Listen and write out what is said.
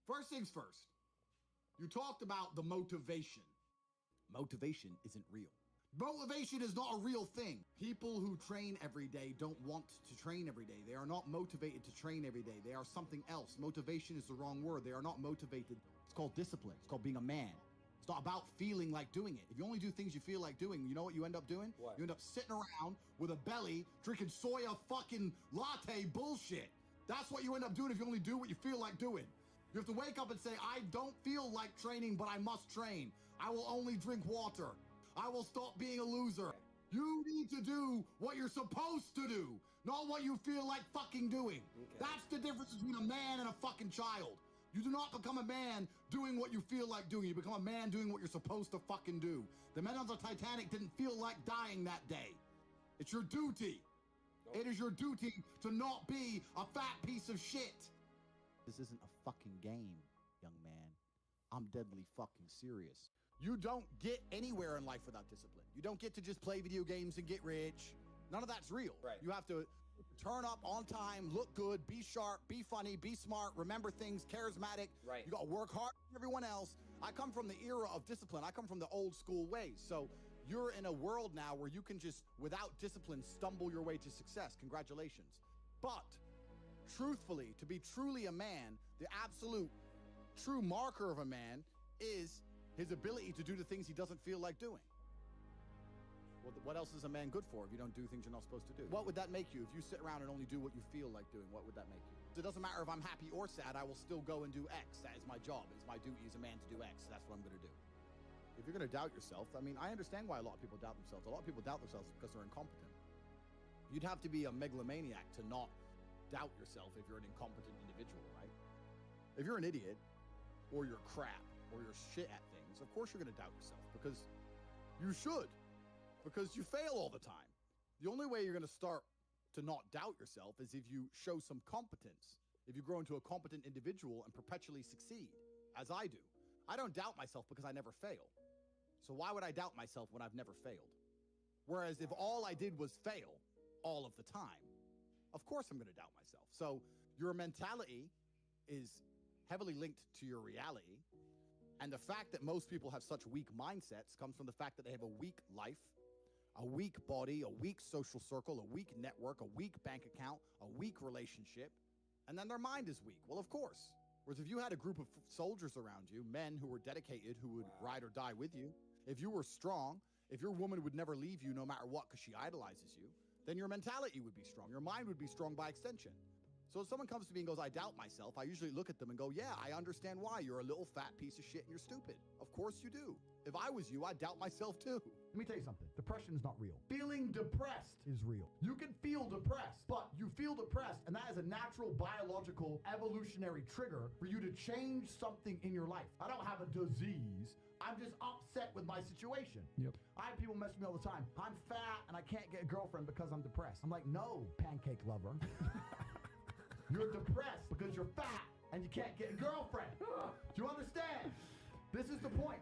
First things first, you talked about the motivation. Motivation isn't real. Motivation is not a real thing. People who train every day don't want to train every day. They are not motivated to train every day. They are something else. Motivation is the wrong word. They are not motivated. It's called discipline. It's called being a man. It's not about feeling like doing it. If you only do things you feel like doing, you know what you end up doing? What? You end up sitting around with a belly, drinking soya fucking latte bullshit. That's what you end up doing if you only do what you feel like doing. You have to wake up and say, I don't feel like training, but I must train. I will only drink water. I will stop being a loser. You need to do what you're supposed to do, not what you feel like fucking doing. Okay. That's the difference between a man and a fucking child. You do not become a man doing what you feel like doing. You become a man doing what you're supposed to fucking do. The men on the Titanic didn't feel like dying that day. It's your duty. Nope. It is your duty to not be a fat piece of shit. This isn't a fucking game, young man. I'm deadly fucking serious. You don't get anywhere in life without discipline. You don't get to just play video games and get rich. None of that's real. Right. You have to turn up on time, look good, be sharp, be funny, be smart, remember things, charismatic. Right. You got to work hard like everyone else. I come from the era of discipline. I come from the old school ways. So you're in a world now where you can just, without discipline, stumble your way to success. Congratulations. But truthfully, to be truly a man, the absolute true marker of a man is his ability to do the things he doesn't feel like doing. Well, what else is a man good for if you don't do things you're not supposed to do? What would that make you if you sit around and only do what you feel like doing? What would that make you? It doesn't matter if I'm happy or sad, I will still go and do X. That is my job. It's my duty as a man to do X. That's what I'm going to do. If you're going to doubt yourself, I mean, I understand why a lot of people doubt themselves. A lot of people doubt themselves because they're incompetent. You'd have to be a megalomaniac to not doubt yourself if you're an incompetent individual, right? If you're an idiot, or you're crap, or you're shit at things, of course you're going to doubt yourself, because you should, because you fail all the time. The only way you're going to start to not doubt yourself is if you show some competence, if you grow into a competent individual and perpetually succeed, as I do. I don't doubt myself because I never fail. So why would I doubt myself when I've never failed? Whereas if all I did was fail all of the time, of course I'm going to doubt myself. So your mentality is heavily linked to your reality. And the fact that most people have such weak mindsets comes from the fact that they have a weak life, a weak body, a weak social circle, a weak network, a weak bank account, a weak relationship, and then their mind is weak. Well, of course. Whereas if you had a group of soldiers around you, men who were dedicated, who would ride or die with you, if you were strong, if your woman would never leave you no matter what because she idolizes you, then your mentality would be strong. Your mind would be strong by extension. So if someone comes to me and goes, I doubt myself, I usually look at them and go, yeah, I understand why. You're a little fat piece of shit and you're stupid. Of course you do. If I was you, I'd doubt myself too. Let me tell you something. Depression is not real. Feeling depressed is real. You can feel depressed, but you feel depressed, and that is a natural biological evolutionary trigger for you to change something in your life. I don't have a disease. I'm just upset with my situation. Yep. I have people mess with me all the time. I'm fat and I can't get a girlfriend because I'm depressed. I'm like, no, pancake lover. You're depressed because you're fat and you can't get a girlfriend. Do you understand? This is the point.